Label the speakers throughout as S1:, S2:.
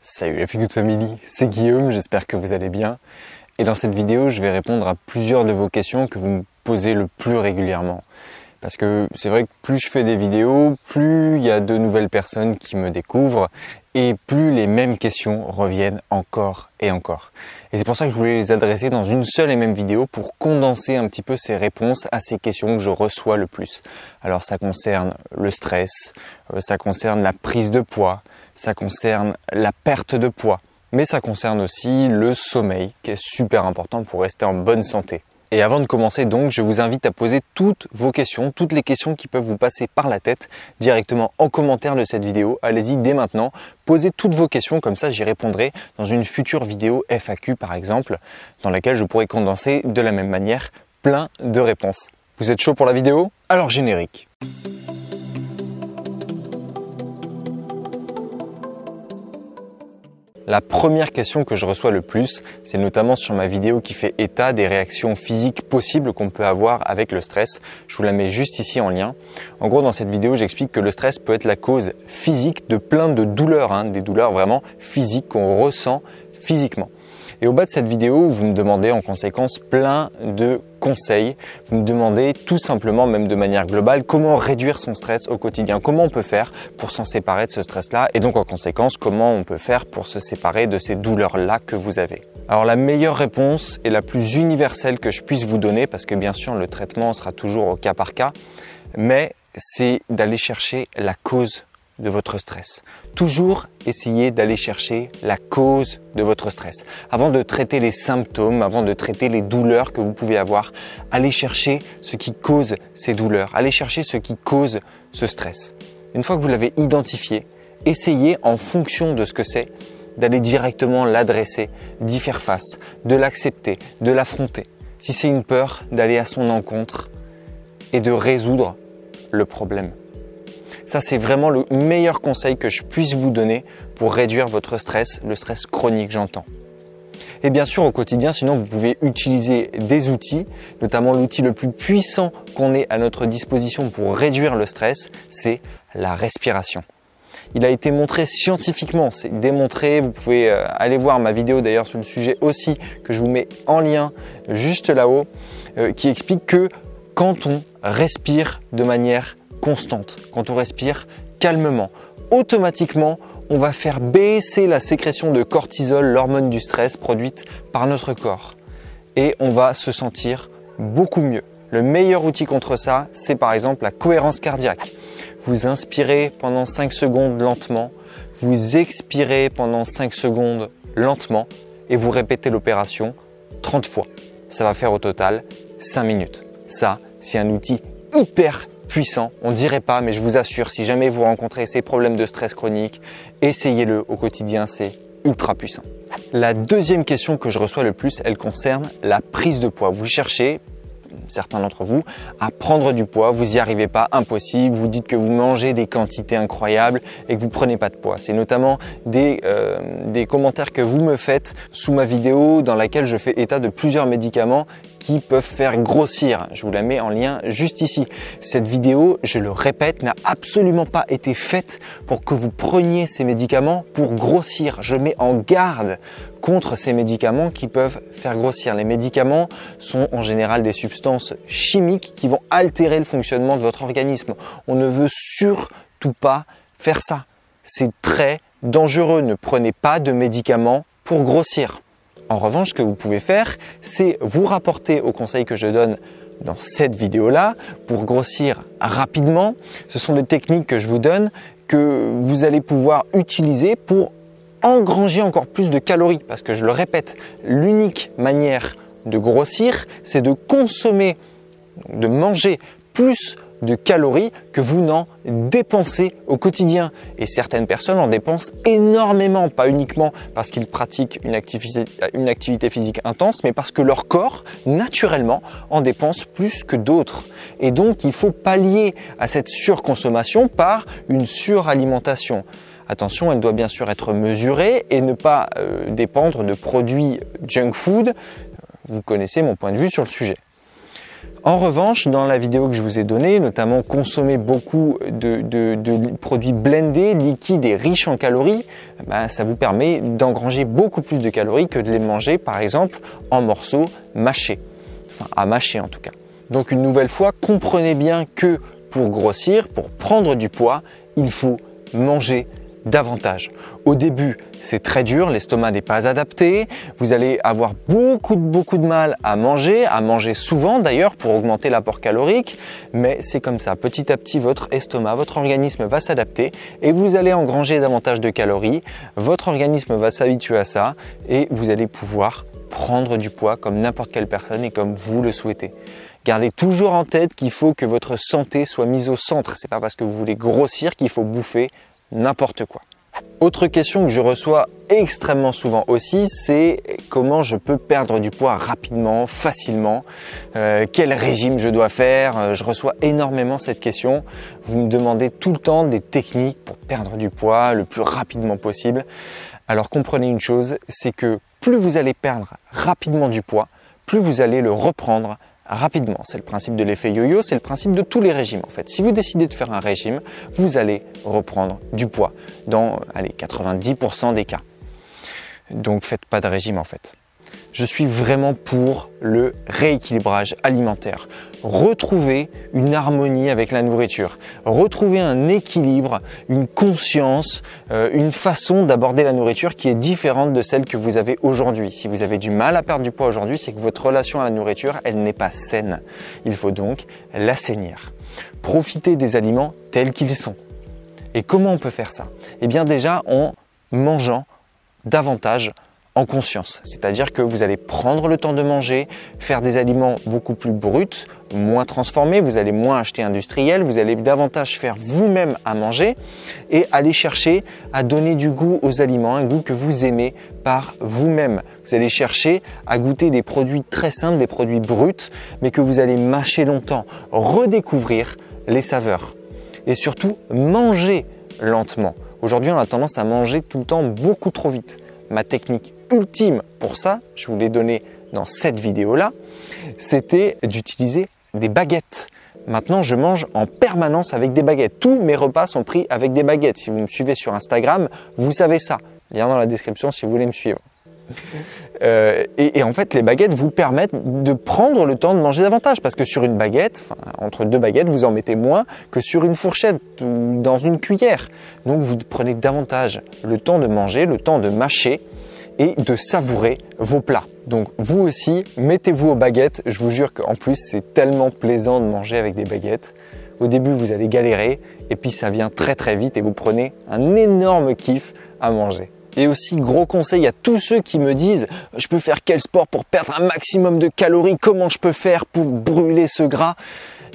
S1: Salut la Feel Good Family, c'est Guillaume, j'espère que vous allez bien. Et dans cette vidéo, je vais répondre à plusieurs de vos questions que vous me posez le plus régulièrement. Parce que c'est vrai que plus je fais des vidéos, plus il y a de nouvelles personnes qui me découvrent et plus les mêmes questions reviennent encore et encore. Et c'est pour ça que je voulais les adresser dans une seule et même vidéo pour condenser un petit peu ces réponses à ces questions que je reçois le plus. Alors ça concerne le stress, ça concerne la prise de poids, ça concerne la perte de poids, mais ça concerne aussi le sommeil qui est super important pour rester en bonne santé. Et avant de commencer donc, je vous invite à poser toutes vos questions, toutes les questions qui peuvent vous passer par la tête directement en commentaire de cette vidéo. Allez-y dès maintenant, posez toutes vos questions, comme ça j'y répondrai dans une future vidéo FAQ par exemple, dans laquelle je pourrai condenser de la même manière plein de réponses. Vous êtes chaud pour la vidéo? Alors générique. La première question que je reçois le plus, c'est notamment sur ma vidéo qui fait état des réactions physiques possibles qu'on peut avoir avec le stress. Je vous la mets juste ici en lien. En gros, dans cette vidéo, j'explique que le stress peut être la cause physique de plein de douleurs, des douleurs vraiment physiques qu'on ressent physiquement. Et au bas de cette vidéo, vous me demandez en conséquence plein de conseils. Vous me demandez tout simplement, même de manière globale, comment réduire son stress au quotidien. Comment on peut faire pour s'en séparer de ce stress-là et donc en conséquence, comment on peut faire pour se séparer de ces douleurs-là que vous avez. Alors la meilleure réponse et la plus universelle que je puisse vous donner, parce que bien sûr le traitement sera toujours au cas par cas, mais c'est d'aller chercher la cause de votre stress. Toujours essayer d'aller chercher la cause de votre stress. Avant de traiter les symptômes, avant de traiter les douleurs que vous pouvez avoir, allez chercher ce qui cause ces douleurs, allez chercher ce qui cause ce stress. Une fois que vous l'avez identifié, essayez en fonction de ce que c'est, d'aller directement l'adresser, d'y faire face, de l'accepter, de l'affronter. Si c'est une peur, d'aller à son encontre et de résoudre le problème. Ça, c'est vraiment le meilleur conseil que je puisse vous donner pour réduire votre stress, le stress chronique, j'entends. Et bien sûr, au quotidien, sinon, vous pouvez utiliser des outils, notamment l'outil le plus puissant qu'on ait à notre disposition pour réduire le stress, c'est la respiration. Il a été montré scientifiquement, c'est démontré, vous pouvez aller voir ma vidéo d'ailleurs sur le sujet aussi, que je vous mets en lien juste là-haut, qui explique que quand on respire de manière constante, quand on respire calmement, automatiquement, on va faire baisser la sécrétion de cortisol, l'hormone du stress produite par notre corps. Et on va se sentir beaucoup mieux. Le meilleur outil contre ça, c'est par exemple la cohérence cardiaque. Vous inspirez pendant 5 secondes lentement, vous expirez pendant 5 secondes lentement et vous répétez l'opération 30 fois. Ça va faire au total 5 minutes. Ça, c'est un outil hyper puissant, on ne dirait pas, mais je vous assure, si jamais vous rencontrez ces problèmes de stress chronique, essayez-le au quotidien, c'est ultra puissant. La deuxième question que je reçois le plus, elle concerne la prise de poids. Vous cherchez, certains d'entre vous, à prendre du poids, vous n'y arrivez pas, impossible, vous dites que vous mangez des quantités incroyables et que vous ne prenez pas de poids. C'est notamment des commentaires que vous me faites sous ma vidéo dans laquelle je fais état de plusieurs médicaments qui peuvent faire grossir. Je vous la mets en lien juste ici. Cette vidéo, je le répète, n'a absolument pas été faite pour que vous preniez ces médicaments pour grossir. Je mets en garde contre ces médicaments qui peuvent faire grossir. Les médicaments sont en général des substances chimiques qui vont altérer le fonctionnement de votre organisme. On ne veut surtout pas faire ça. C'est très dangereux. Ne prenez pas de médicaments pour grossir. En revanche, ce que vous pouvez faire, c'est vous rapporter aux conseils que je donne dans cette vidéo-là pour grossir rapidement. Ce sont des techniques que je vous donne que vous allez pouvoir utiliser pour engranger encore plus de calories. Parce que je le répète, l'unique manière de grossir, c'est de consommer, de manger plus de calories que vous n'en dépensez au quotidien. Et certaines personnes en dépensent énormément, pas uniquement parce qu'ils pratiquent une activité physique intense, mais parce que leur corps, naturellement, en dépense plus que d'autres. Et donc, il faut pallier à cette surconsommation par une suralimentation. Attention, elle doit bien sûr être mesurée et ne pas dépendre de produits junk food. Vous connaissez mon point de vue sur le sujet. En revanche, dans la vidéo que je vous ai donnée, notamment consommer beaucoup de produits blendés, liquides et riches en calories, ça vous permet d'engranger beaucoup plus de calories que de les manger par exemple en morceaux mâchés, enfin à mâcher en tout cas. Donc une nouvelle fois, comprenez bien que pour grossir, pour prendre du poids, il faut manger davantage. Au début, c'est très dur, l'estomac n'est pas adapté, vous allez avoir beaucoup de mal à manger souvent d'ailleurs pour augmenter l'apport calorique, mais c'est comme ça, petit à petit votre estomac, votre organisme va s'adapter et vous allez engranger davantage de calories, votre organisme va s'habituer à ça et vous allez pouvoir prendre du poids comme n'importe quelle personne et comme vous le souhaitez. Gardez toujours en tête qu'il faut que votre santé soit mise au centre, c'est pas parce que vous voulez grossir qu'il faut bouffer n'importe quoi. Autre question que je reçois extrêmement souvent aussi, c'est comment je peux perdre du poids rapidement, facilement, quel régime je dois faire. Je reçois énormément cette question. Vous me demandez tout le temps des techniques pour perdre du poids le plus rapidement possible. Alors comprenez une chose, c'est que plus vous allez perdre rapidement du poids, plus vous allez le reprendre rapidement. C'est le principe de l'effet yo-yo, c'est le principe de tous les régimes en fait. Si vous décidez de faire un régime, vous allez reprendre du poids dans 90% des cas. Donc faites pas de régime en fait. Je suis vraiment pour le rééquilibrage alimentaire. Retrouver une harmonie avec la nourriture, retrouver un équilibre, une conscience, une façon d'aborder la nourriture qui est différente de celle que vous avez aujourd'hui. Si vous avez du mal à perdre du poids aujourd'hui, c'est que votre relation à la nourriture, elle n'est pas saine. Il faut donc l'assainir. Profitez des aliments tels qu'ils sont. Et comment on peut faire ça? Eh bien déjà en mangeant davantage en conscience, c'est-à-dire que vous allez prendre le temps de manger, faire des aliments beaucoup plus bruts, moins transformés, vous allez moins acheter industriel, vous allez davantage faire vous-même à manger et aller chercher à donner du goût aux aliments, un goût que vous aimez par vous-même. Vous allez chercher à goûter des produits très simples, des produits bruts, mais que vous allez mâcher longtemps, redécouvrir les saveurs et surtout manger lentement. Aujourd'hui, on a tendance à manger tout le temps beaucoup trop vite. Ma technique ultime pour ça, je vous l'ai donné dans cette vidéo-là, c'était d'utiliser des baguettes. Maintenant, je mange en permanence avec des baguettes. Tous mes repas sont pris avec des baguettes. Si vous me suivez sur Instagram, vous savez ça. Lien dans la description si vous voulez me suivre. Et en fait, les baguettes vous permettent de prendre le temps de manger davantage parce que sur une baguette, entre deux baguettes, vous en mettez moins que sur une fourchette ou dans une cuillère. Donc, vous prenez davantage le temps de manger, le temps de mâcher et de savourer vos plats. Donc, vous aussi, mettez-vous aux baguettes. Je vous jure qu'en plus, c'est tellement plaisant de manger avec des baguettes. Au début, vous allez galérer et puis ça vient très vite et vous prenez un énorme kiff à manger. Et aussi, gros conseil à tous ceux qui me disent « Je peux faire quel sport pour perdre un maximum de calories? Comment je peux faire pour brûler ce gras ?»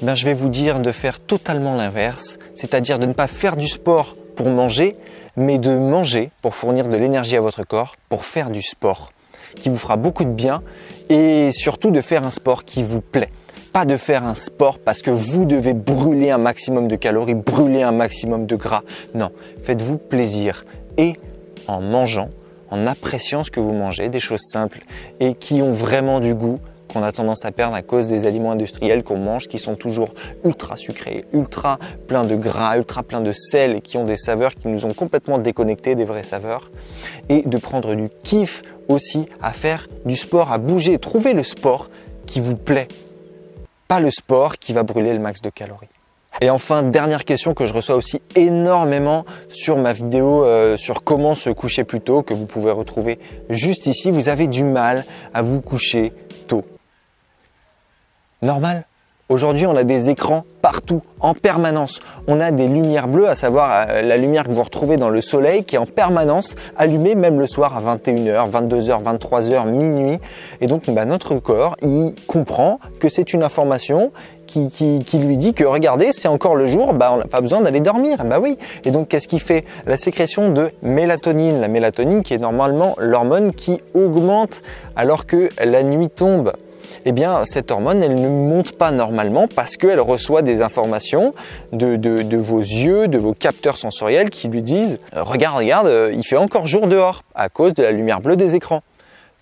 S1: Je vais vous dire de faire totalement l'inverse, c'est-à-dire de ne pas faire du sport pour manger, mais de manger pour fournir de l'énergie à votre corps, pour faire du sport qui vous fera beaucoup de bien et surtout de faire un sport qui vous plaît. Pas de faire un sport parce que vous devez brûler un maximum de calories, brûler un maximum de gras. Non, faites-vous plaisir et en mangeant, en appréciant ce que vous mangez, des choses simples et qui ont vraiment du goût, qu'on a tendance à perdre à cause des aliments industriels qu'on mange, qui sont toujours ultra sucrés, ultra pleins de gras, ultra pleins de sel et qui ont des saveurs qui nous ont complètement déconnectés des vraies saveurs. Et de prendre du kiff aussi à faire du sport, à bouger, trouver le sport qui vous plaît, pas le sport qui va brûler le max de calories. Et enfin, dernière question que je reçois aussi énormément sur ma vidéo sur comment se coucher plus tôt, que vous pouvez retrouver juste ici. Vous avez du mal à vous coucher tôt. Normal. Aujourd'hui, on a des écrans partout, en permanence. On a des lumières bleues, à savoir la lumière que vous retrouvez dans le soleil, qui est en permanence allumée, même le soir à 21h, 22h, 23h, minuit. Et donc, notre corps, il comprend que c'est une information qui lui dit que regardez, c'est encore le jour, on n'a pas besoin d'aller dormir. Oui. Et donc, qu'est-ce qui fait? La sécrétion de mélatonine. La mélatonine qui est normalement l'hormone qui augmente alors que la nuit tombe. Eh bien, cette hormone, elle ne monte pas normalement parce qu'elle reçoit des informations de vos yeux, de vos capteurs sensoriels qui lui disent « Regarde, il fait encore jour dehors à cause de la lumière bleue des écrans. »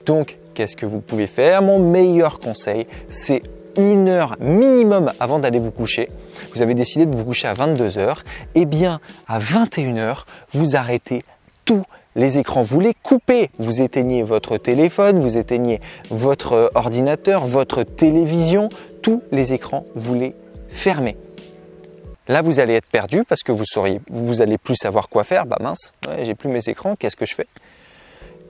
S1: Donc, qu'est-ce que vous pouvez faire? Mon meilleur conseil, c'est 1 heure minimum avant d'aller vous coucher, vous avez décidé de vous coucher à 22 h, eh bien à 21 h, vous arrêtez tous les écrans, vous les coupez, vous éteignez votre téléphone, vous éteignez votre ordinateur, votre télévision, tous les écrans, vous les fermez. Là, vous allez être perdu parce que vous allez plus savoir quoi faire. Bah mince, ouais, j'ai plus mes écrans, qu'est-ce que je fais?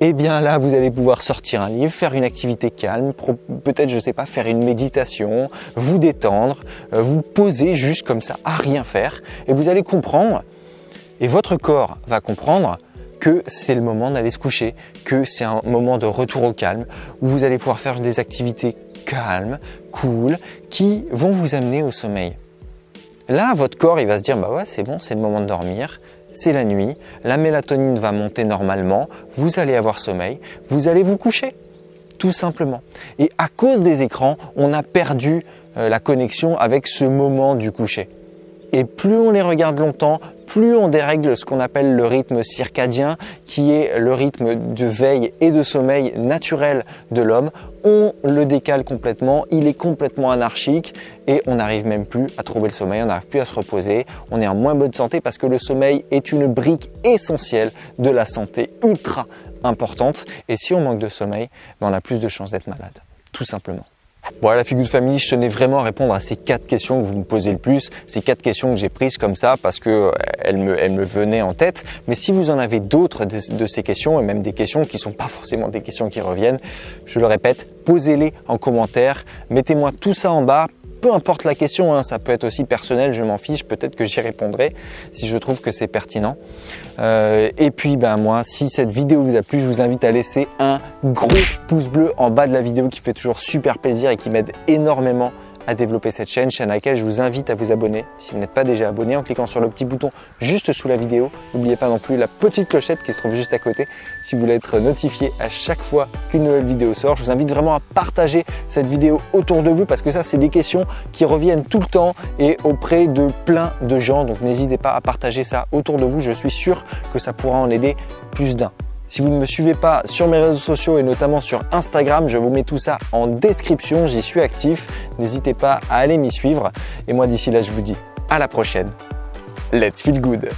S1: Eh bien là, vous allez pouvoir sortir un livre, faire une activité calme, peut-être, je sais pas, faire une méditation, vous détendre, vous poser juste comme ça, à rien faire. Et vous allez comprendre, et votre corps va comprendre que c'est le moment d'aller se coucher, que c'est un moment de retour au calme, où vous allez pouvoir faire des activités calmes, cool, qui vont vous amener au sommeil. Là, votre corps, il va se dire, bah ouais, c'est bon, c'est le moment de dormir, c'est la nuit, la mélatonine va monter normalement, vous allez avoir sommeil, vous allez vous coucher, tout simplement. Et à cause des écrans, on a perdu la connexion avec ce moment du coucher. Et plus on les regarde longtemps, plus on dérègle ce qu'on appelle le rythme circadien, qui est le rythme de veille et de sommeil naturel de l'homme. On le décale complètement, il est complètement anarchique et on n'arrive même plus à trouver le sommeil, on n'arrive plus à se reposer, on est en moins bonne santé parce que le sommeil est une brique essentielle de la santé ultra importante. Et si on manque de sommeil, on a plus de chances d'être malade, tout simplement. Bon, à la Feel Good Family, je tenais vraiment à répondre à ces 4 questions que vous me posez le plus, ces 4 questions que j'ai prises comme ça parce que elles me venaient en tête. Mais si vous en avez d'autres de ces questions et même des questions qui ne sont pas forcément des questions qui reviennent, je le répète, posez-les en commentaire, mettez-moi tout ça en bas. Peu importe la question, hein, ça peut être aussi personnel, je m'en fiche, peut-être que j'y répondrai si je trouve que c'est pertinent. Et puis moi, si cette vidéo vous a plu, je vous invite à laisser un gros pouce bleu en bas de la vidéo qui fait toujours super plaisir et qui m'aide énormément à développer cette chaîne à laquelle je vous invite à vous abonner si vous n'êtes pas déjà abonné en cliquant sur le petit bouton juste sous la vidéo. N'oubliez pas non plus la petite clochette qui se trouve juste à côté si vous voulez être notifié à chaque fois qu'une nouvelle vidéo sort. Je vous invite vraiment à partager cette vidéo autour de vous parce que ça, c'est des questions qui reviennent tout le temps et auprès de plein de gens. Donc n'hésitez pas à partager ça autour de vous. Je suis sûr que ça pourra en aider plus d'un. Si vous ne me suivez pas sur mes réseaux sociaux et notamment sur Instagram, je vous mets tout ça en description, j'y suis actif. N'hésitez pas à aller m'y suivre. Et moi d'ici là, je vous dis à la prochaine. Let's feel good!